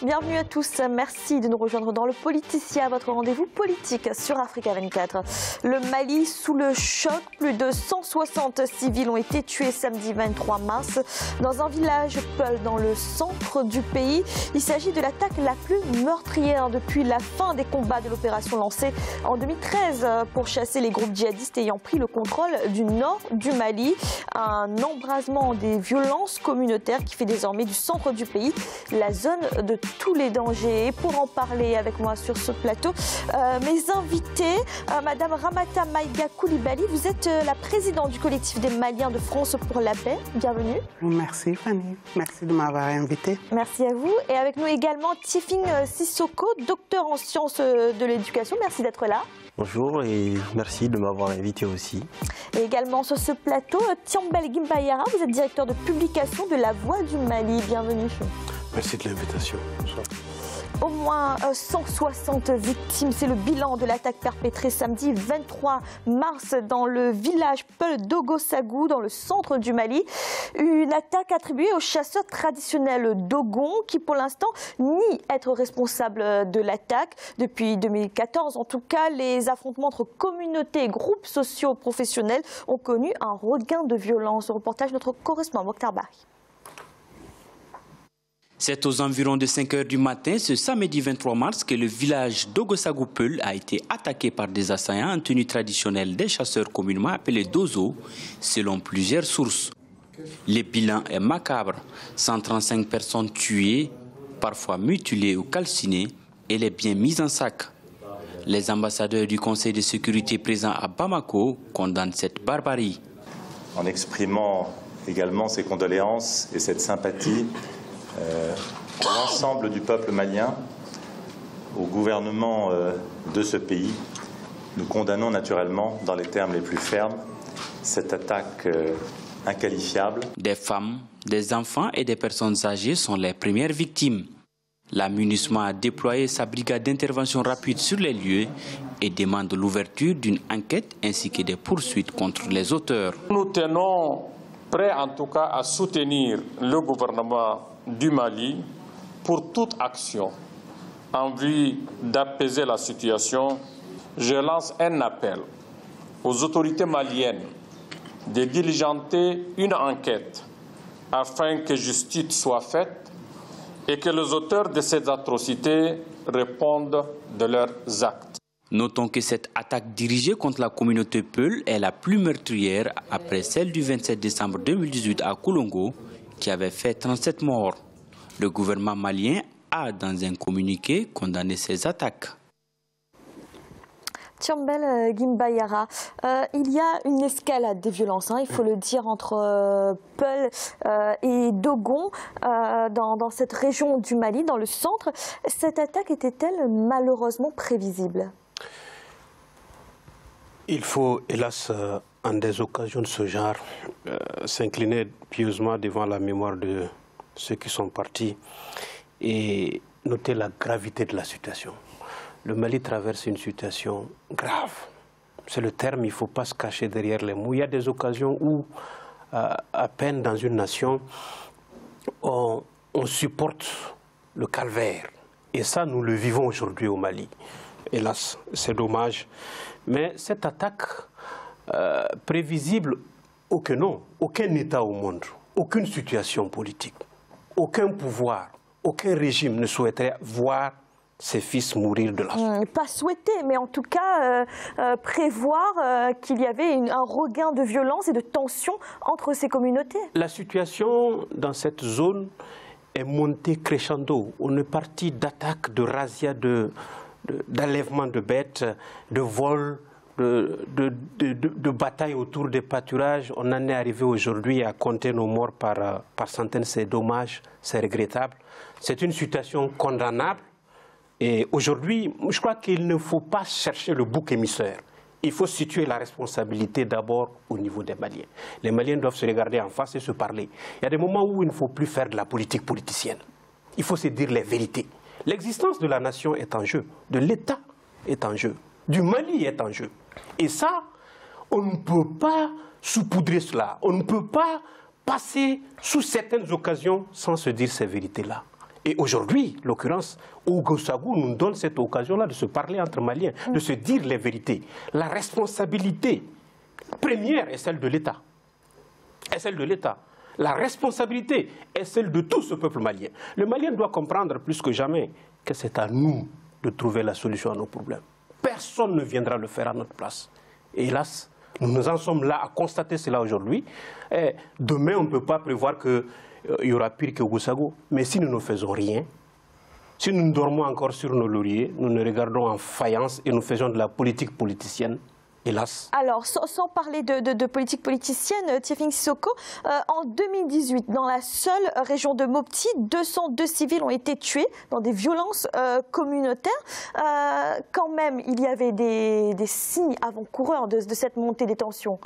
Bienvenue à tous. Merci de nous rejoindre dans le Politicien, votre rendez-vous politique sur Africa 24. Le Mali sous le choc. Plus de 160 civils ont été tués samedi 23 mars dans un village Peul dans le centre du pays. Il s'agit de l'attaque la plus meurtrière depuis la fin des combats de l'opération lancée en 2013 pour chasser les groupes djihadistes ayant pris le contrôle du nord du Mali. Un embrasement des violences communautaires qui fait désormais du centre du pays la zone de tous les dangers. Et pour en parler avec moi sur ce plateau, mes invités, Madame Ramata Maïga Koulibaly, vous êtes la présidente du collectif des Maliens de France pour la paix. Bienvenue. Merci Fanny, merci de m'avoir invitée. Merci à vous. Et avec nous également Tifing Sissoko, docteur en sciences de l'éducation. Merci d'être là. Bonjour et merci de m'avoir invité aussi. Et également sur ce plateau, Thiambel Gimbayara, vous êtes directeur de publication de La Voix du Mali. Bienvenue. Merci de l'invitation. Au moins 160 victimes, c'est le bilan de l'attaque perpétrée samedi 23 mars dans le village Peul d'Ogosagou, dans le centre du Mali. Une attaque attribuée aux chasseurs traditionnels Dogon, qui pour l'instant nient être responsables de l'attaque. Depuis 2014, en tout cas, les affrontements entre communautés et groupes sociaux professionnels ont connu un regain de violence. Au reportage de notre correspondant Mokhtar Bari. C'est aux environs de 5 h du matin, ce samedi 23 mars, que le village d'Ogosagou-Peul a été attaqué par des assaillants en tenue traditionnelle des chasseurs communément appelés Dozo, selon plusieurs sources. Le bilan est macabre, 135 personnes tuées, parfois mutilées ou calcinées, et les biens mis en sac. Les ambassadeurs du Conseil de sécurité présents à Bamako condamnent cette barbarie. En exprimant également ses condoléances et cette sympathie pour l'ensemble du peuple malien, au gouvernement de ce pays, nous condamnons naturellement, dans les termes les plus fermes, cette attaque inqualifiable. Des femmes, des enfants et des personnes âgées sont les premières victimes. La MINUSMA a déployé sa brigade d'intervention rapide sur les lieux et demande l'ouverture d'une enquête ainsi que des poursuites contre les auteurs. Nous tenons prêts en tout cas à soutenir le gouvernement du Mali pour toute action en vue d'apaiser la situation. Je lance un appel aux autorités maliennes de diligenter une enquête afin que justice soit faite et que les auteurs de ces atrocités répondent de leurs actes. Notons que cette attaque dirigée contre la communauté Peul est la plus meurtrière après celle du 27 décembre 2018 à Koulongo, qui avait fait 37 morts. Le gouvernement malien a, dans un communiqué, condamné ces attaques. Thiambel Gimbayara, il y a une escalade des violences, il faut le dire, entre Peul et Dogon dans cette région du Mali, dans le centre. Cette attaque était-elle malheureusement prévisible? Il faut, hélas, en des occasions de ce genre, s'incliner pieusement devant la mémoire de ceux qui sont partis et noter la gravité de la situation. Le Mali traverse une situation grave. C'est le terme, il ne faut pas se cacher derrière les mots. Il y a des occasions où, à peine dans une nation, on supporte le calvaire. Et ça, nous le vivons aujourd'hui au Mali. Hélas, c'est dommage. Mais cette attaque prévisible, aucun État au monde, aucune situation politique, aucun pouvoir, aucun régime ne souhaiterait voir ses fils mourir de la faim. Pas souhaiter, mais en tout cas prévoir qu'il y avait un regain de violence et de tension entre ces communautés. La situation dans cette zone est montée crescendo. On est parti d'attaques, de razzias, d'enlèvement de bêtes, de vols, de batailles autour des pâturages. On en est arrivé aujourd'hui à compter nos morts par centaines. C'est dommage, c'est regrettable. C'est une situation condamnable. Et aujourd'hui, je crois qu'il ne faut pas chercher le bouc émissaire. Il faut situer la responsabilité d'abord au niveau des Maliens. Les Maliens doivent se regarder en face et se parler. Il y a des moments où il ne faut plus faire de la politique politicienne. Il faut se dire les vérités. L'existence de la nation est en jeu, de l'État est en jeu, du Mali est en jeu. Et ça, on ne peut pas saupoudrer cela. On ne peut pas passer sous certaines occasions sans se dire ces vérités-là. Et aujourd'hui, l'occurrence, Ouagassogou nous donne cette occasion-là de se parler entre Maliens, de se dire les vérités. La responsabilité première est celle de l'État. Est celle de l'État. La responsabilité est celle de tout ce peuple malien. Le Malien doit comprendre plus que jamais que c'est à nous de trouver la solution à nos problèmes. Personne ne viendra le faire à notre place. Et hélas, nous en sommes là à constater cela aujourd'hui. Demain, on ne peut pas prévoir qu'il y aura pire que Ouagassogou. Mais si nous ne faisons rien, si nous dormons encore sur nos lauriers, nous nous regardons en faïence et nous faisons de la politique politicienne, hélas. Alors, sans parler de politique politicienne, Tiefling Sissoko, en 2018, dans la seule région de Mopti, 202 civils ont été tués dans des violences communautaires. Quand même, il y avait des signes avant-coureurs de cette montée des tensions.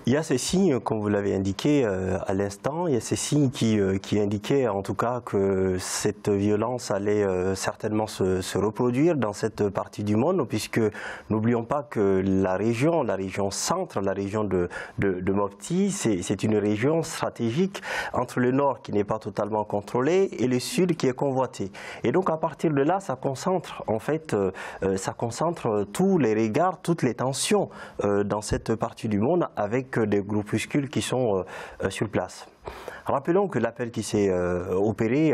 Il y a ces signes, comme vous l'avez indiqué à l'instant, il y a ces signes qui indiquaient en tout cas que cette violence allait certainement se reproduire dans cette partie du monde, puisque n'oublions pas que la région centre, la région de Mopti, c'est une région stratégique entre le nord qui n'est pas totalement contrôlé et le sud qui est convoité. Et donc à partir de là, ça concentre en fait, tous les regards, toutes les tensions dans cette partie du monde avec des groupuscules qui sont sur place. Rappelons que l'appel qui s'est opéré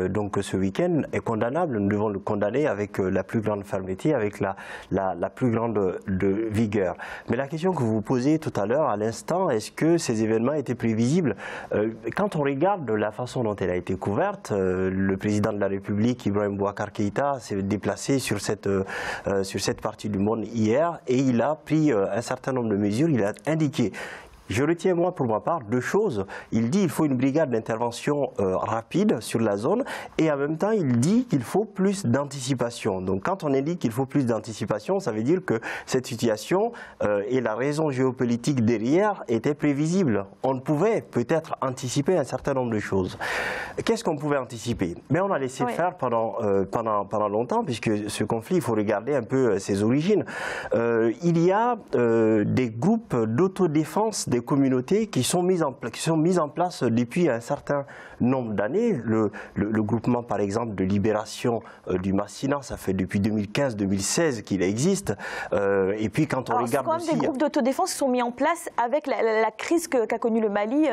donc ce week-end est condamnable. Nous devons le condamner avec la plus grande fermeté, avec la plus grande vigueur. Mais la question que vous posez tout à l'heure, à l'instant, est-ce que ces événements étaient prévisibles? Quand on regarde la façon dont elle a été couverte, le président de la République, Ibrahim Boubacar Keïta, s'est déplacé sur cette partie du monde hier et il a pris un certain nombre de mesures. Il a indiqué. Je retiens, moi, pour ma part, deux choses. Il dit qu'il faut une brigade d'intervention rapide sur la zone et en même temps, il dit qu'il faut plus d'anticipation. Donc, quand on indique qu'il faut plus d'anticipation, ça veut dire que cette situation et la raison géopolitique derrière étaient prévisibles. On pouvait peut-être anticiper un certain nombre de choses. Qu'est-ce qu'on pouvait anticiper? Mais on a laissé faire pendant longtemps, puisque ce conflit, il faut regarder un peu ses origines. Il y a des groupes d'autodéfense des communautés qui sont mises en place depuis un certain nombre d'années. Le groupement, par exemple, de libération du Massina, ça fait depuis 2015-2016 qu'il existe. Et puis quand on regarde aussi... des groupes d'autodéfense qui sont mis en place avec la crise qu'a connue le Mali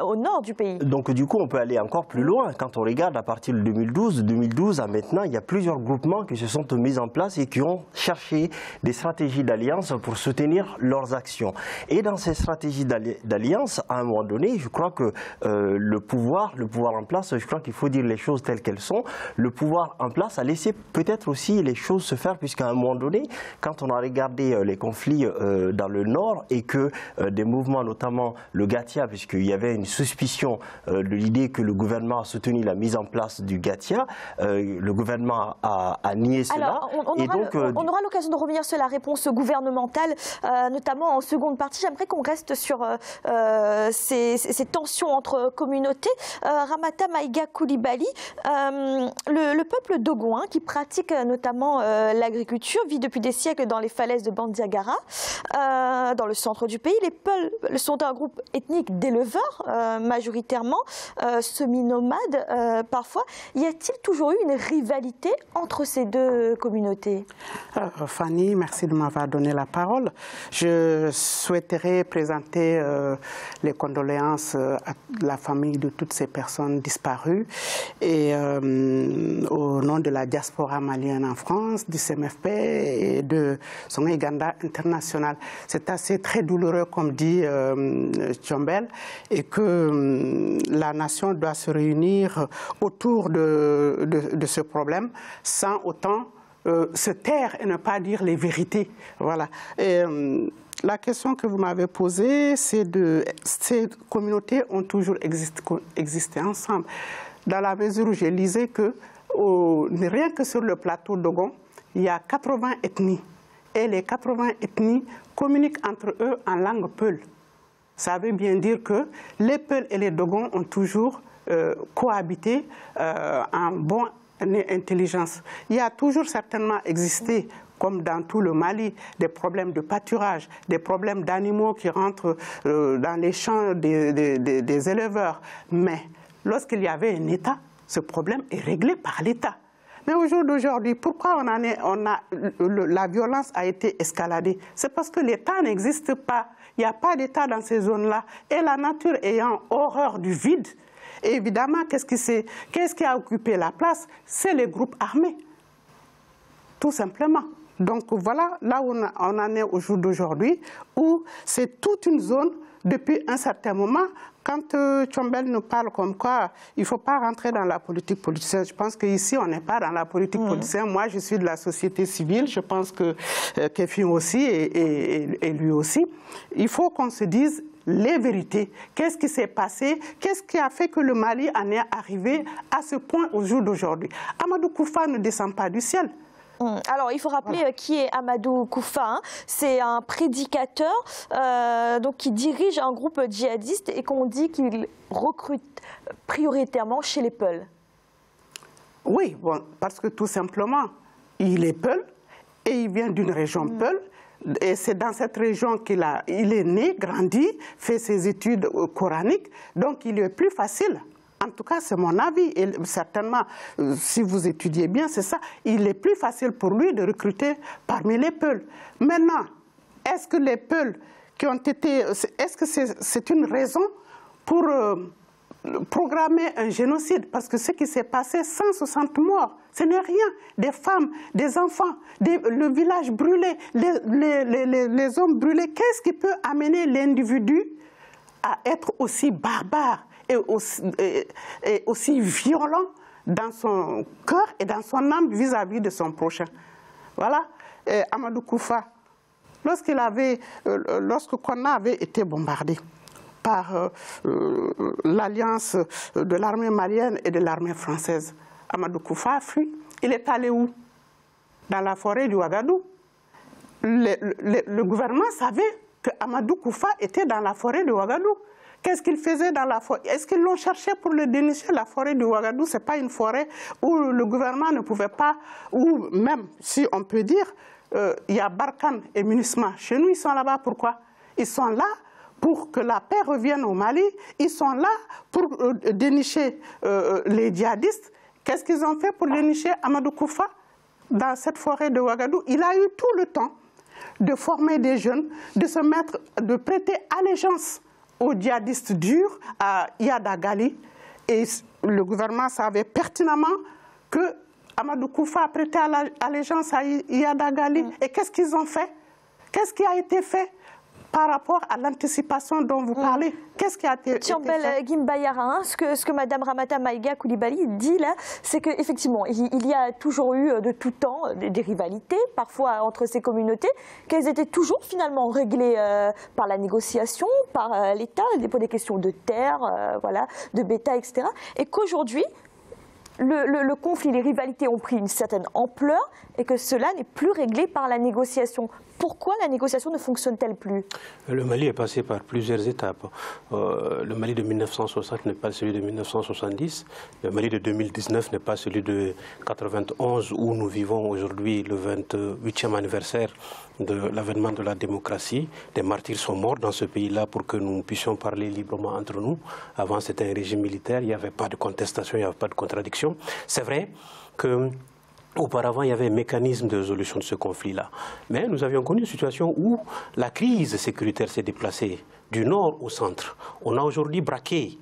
au nord du pays. Donc du coup, on peut aller encore plus loin. Quand on regarde à partir de 2012 à maintenant, il y a plusieurs groupements qui se sont mis en place et qui ont cherché des stratégies d'alliance pour soutenir leurs actions. Et dans ces stratégies d'alliance, à un moment donné, je crois que le pouvoir en place, je crois qu'il faut dire les choses telles qu'elles sont, le pouvoir en place a laissé peut-être aussi les choses se faire, puisqu'à un moment donné, quand on a regardé les conflits dans le nord et que des mouvements, notamment le Gatia, puisqu'il y avait une suspicion de l'idée que le gouvernement a soutenu la mise en place du Gatia, le gouvernement a nié cela. Alors, on aura l'occasion de revenir sur la réponse gouvernementale, notamment en seconde partie. J'aimerais qu'on reste sur ces tensions entre communautés. Ramata Maïga Koulibaly, le peuple dogon, qui pratique notamment l'agriculture, vit depuis des siècles dans les falaises de Bandiagara, dans le centre du pays. Les Peuls sont un groupe ethnique d'éleveurs, majoritairement semi-nomades parfois. Y a-t-il toujours eu une rivalité entre ces deux communautés? Fanny, merci de m'avoir donné la parole. Je souhaiterais présenter les condoléances à la famille de toutes ces personnes disparues et au nom de la diaspora malienne en France, du CMFP et de son Uganda international. C'est assez très douloureux, comme dit Tchombel, et que la nation doit se réunir autour de ce problème sans autant se taire et ne pas dire les vérités. Voilà. Et, la question que vous m'avez posée, c'est ces communautés ont toujours existé ensemble, dans la mesure où je lisais que rien que sur le plateau Dogon, il y a 80 ethnies. Et les 80 ethnies communiquent entre eux en langue Peul. Ça veut bien dire que les Peuls et les Dogons ont toujours cohabité en bonne intelligence. Il y a toujours certainement existé, comme dans tout le Mali, des problèmes de pâturage, des problèmes d'animaux qui rentrent dans les champs des éleveurs. Mais lorsqu'il y avait un État, ce problème est réglé par l'État. Mais au jour d'aujourd'hui, pourquoi la violence a été escaladée? C'est parce que l'État n'existe pas. Il n'y a pas d'État dans ces zones-là. Et la nature ayant horreur du vide, et évidemment, qu'est-ce qui a occupé la place? C'est les groupes armés, tout simplement. Donc voilà, là où on en est au jour d'aujourd'hui, où c'est toute une zone, depuis un certain moment, quand Tchombel nous parle comme quoi il ne faut pas rentrer dans la politique politicienne, je pense qu'ici on n'est pas dans la politique politicienne. Moi je suis de la société civile, je pense que Kefim aussi et lui aussi. Il faut qu'on se dise les vérités. Qu'est-ce qui s'est passé? Qu'est-ce qui a fait que le Mali en est arrivé à ce point au jour d'aujourd'hui? Amadou Koufa ne descend pas du ciel. Alors, il faut rappeler qui est Amadou Koufa. Hein. C'est un prédicateur donc, qui dirige un groupe djihadiste et qu'on dit qu'il recrute prioritairement chez les Peuls. Oui, bon, parce que tout simplement, il est Peul et il vient d'une région Peul. Et c'est dans cette région qu'il est né, grandi, fait ses études coraniques. Donc, il est plus facile. En tout cas, c'est mon avis. Et certainement, si vous étudiez bien, c'est ça. Il est plus facile pour lui de recruter parmi les Peuls. Maintenant, est-ce que les Peuls qui ont été... Est-ce que c'est une raison pour programmer un génocide? Parce que ce qui s'est passé, 160 morts, ce n'est rien. Des femmes, des enfants, le village brûlé, les hommes brûlés. Qu'est-ce qui peut amener l'individu à être aussi barbare et aussi violent dans son cœur et dans son âme vis-à-vis de son prochain? Voilà. Et Amadou Koufa, lorsque Konna avait été bombardé par l'alliance de l'armée malienne et de l'armée française, Amadou Koufa a fui. Il est allé où? Dans la forêt du Ouagadougou. Le gouvernement savait que Amadou Koufa était dans la forêt du Ouagadougou. Qu'est-ce qu'il faisait dans la forêt? Est-ce qu'ils l'ont cherché pour le dénicher? La forêt du Ouagadougou, ce n'est pas une forêt où le gouvernement ne pouvait pas, ou même, si on peut dire, il y a Barkhane et MINUSMA. Chez nous, ils sont là-bas. Pourquoi? Ils sont là pour que la paix revienne au Mali. Ils sont là pour dénicher les djihadistes. Qu'est-ce qu'ils ont fait pour dénicher Amadou Koufa dans cette forêt de Ouagadougou? Il a eu tout le temps de former des jeunes, de prêter allégeance aux djihadistes durs, à Yadagali. Et le gouvernement savait pertinemment que Amadou Koufa a prêté allégeance à Yadagali. Et qu'est-ce qu'ils ont fait? Qu'est-ce qui a été fait par rapport à l'anticipation dont vous parlez? Qu'est-ce qui a été fait? Tchombel Gimbayara, ce que Mme Ramata Maïga Coulibaly dit là, c'est qu'effectivement, il y a toujours eu de tout temps des rivalités, parfois entre ces communautés, qu'elles étaient toujours finalement réglées par la négociation, par l'État, pour des questions de terre, voilà, de bétail, etc. Et qu'aujourd'hui, le conflit, les rivalités ont pris une certaine ampleur et que cela n'est plus réglé par la négociation. Pourquoi la négociation ne fonctionne-t-elle plus? Le Mali est passé par plusieurs étapes. Le Mali de 1960 n'est pas celui de 1970. Le Mali de 2019 n'est pas celui de 91 où nous vivons aujourd'hui le 28e anniversaire de l'avènement de la démocratie. Des martyrs sont morts dans ce pays-là pour que nous puissions parler librement entre nous. Avant, c'était un régime militaire, il n'y avait pas de contestation, il n'y avait pas de contradiction. C'est vrai que auparavant, il y avait un mécanisme de résolution de ce conflit-là. Mais nous avions connu une situation où la crise sécuritaire s'est déplacée du nord au centre. On a aujourd'hui braqué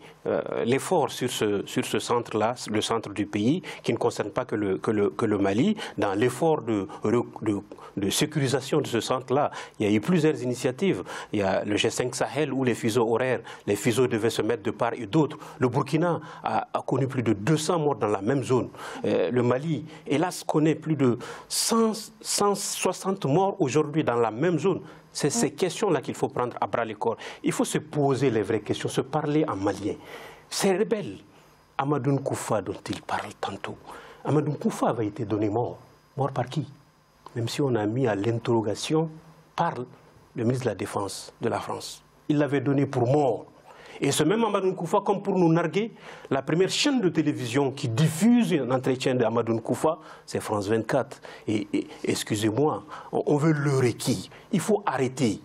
l'effort sur ce centre-là, le centre du pays, qui ne concerne pas que le Mali. Dans l'effort de sécurisation de ce centre-là, il y a eu plusieurs initiatives. Il y a le G5 Sahel où les fuseaux horaires, les fuseaux devaient se mettre de part et d'autre. Le Burkina a connu plus de 200 morts dans la même zone. Le Mali, hélas, connaît plus de 160 morts aujourd'hui dans la même zone. C'est ces questions-là qu'il faut prendre à bras le corps. Il faut se poser les vraies questions, se parler en malien. Ces rebelles, Amadou Koufa dont il parle tantôt, Amadou Koufa avait été donné mort. Mort par qui? Même si on a mis à l'interrogation par le ministre de la Défense de la France. Il l'avait donné pour mort. Et ce même Amadou Koufa, comme pour nous narguer, la première chaîne de télévision qui diffuse un entretien d'Amadou Koufa, c'est France 24. Et excusez-moi, on veut leurrer qui? Il faut arrêter.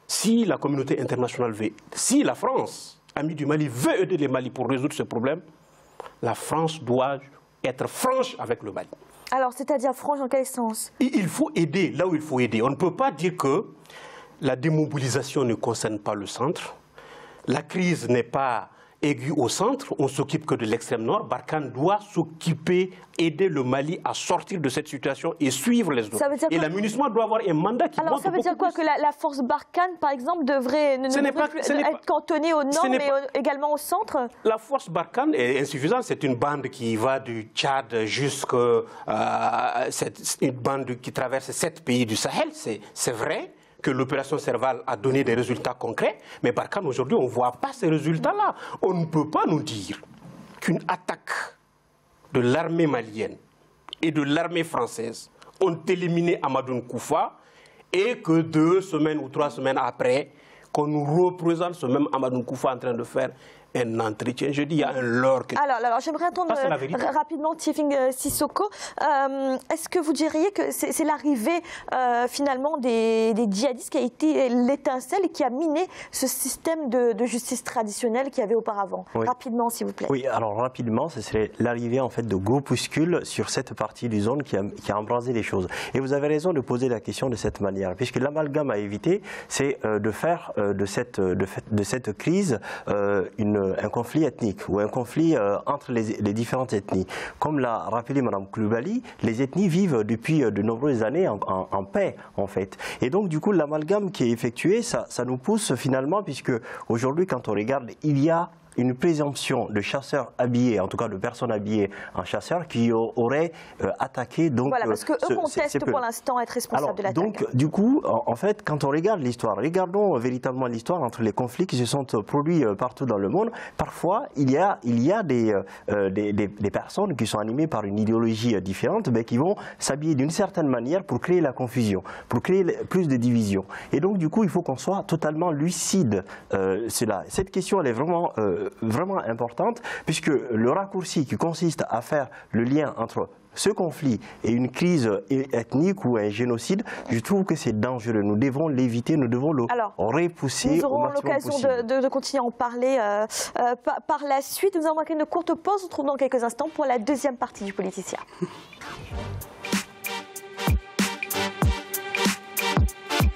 Si la communauté internationale veut, si la France, amie du Mali, veut aider les Mali pour résoudre ce problème, la France doit être franche avec le Mali. Alors, c'est-à-dire franche dans quel sens? Il faut aider là où il faut aider. On ne peut pas dire que la démobilisation ne concerne pas le centre. La crise n'est pas aiguë au centre. On ne s'occupe que de l'extrême nord. Barkhane doit s'occuper, aider le Mali à sortir de cette situation et suivre les autres. Et la MINUSMA doit avoir un mandat qui... Alors, ça veut dire quoi? Que la force Barkhane, par exemple, ne devrait plus être cantonnée au nord, mais également au centre? La force Barkhane est insuffisante. C'est une bande qui va du Tchad jusqu'à... une bande qui traverse 7 pays du Sahel, c'est vrai que l'opération Serval a donné des résultats concrets, mais Barkhane, aujourd'hui, on ne voit pas ces résultats-là. On ne peut pas nous dire qu'une attaque de l'armée malienne et de l'armée française ont éliminé Amadou Nkoufa et que 2 semaines ou 3 semaines après, qu'on nous représente ce même Amadou Nkoufa en train de faire un entretien. Je dis, il y a un leurre. Alors j'aimerais entendre rapidement Tifing Sissoko. Est-ce que vous diriez que c'est l'arrivée finalement des djihadistes qui a été l'étincelle et qui a miné ce système de justice traditionnelle qu'il y avait auparavant? Oui. Rapidement, s'il vous plaît. Oui, alors rapidement, ce serait l'arrivée en fait de groupuscules sur cette partie du zone qui a embrasé les choses. Et vous avez raison de poser la question de cette manière, puisque l'amalgame à éviter, c'est de faire de cette crise un conflit ethnique ou un conflit entre les différentes ethnies. Comme l'a rappelé Mme Koulibaly, les ethnies vivent depuis de nombreuses années en paix, en fait. Et donc, du coup, l'amalgame qui est effectué, ça nous pousse finalement, puisque aujourd'hui, quand on regarde, il y a une présomption de chasseurs habillés, en tout cas de personnes habillées en chasseurs, qui auraient attaqué. Donc, voilà, parce qu'eux contestent pour l'instant être responsables de l'attaque. Donc, du coup, en fait, quand on regarde l'histoire, regardons véritablement l'histoire entre les conflits qui se sont produits partout dans le monde. Parfois, il y a des personnes qui sont animées par une idéologie différente, mais qui vont s'habiller d'une certaine manière pour créer la confusion, pour créer plus de divisions. Et donc, du coup, il faut qu'on soit totalement lucide. Cette question, elle est vraiment importante, puisque le raccourci qui consiste à faire le lien entre ce conflit et une crise ethnique ou un génocide, je trouve que c'est dangereux. Nous devons l'éviter, nous devons le repousser au maximum possible. Nous aurons l'occasion de continuer à en parler par la suite. Nous avons marqué une courte pause. On se retrouve dans quelques instants pour la deuxième partie du Politicien.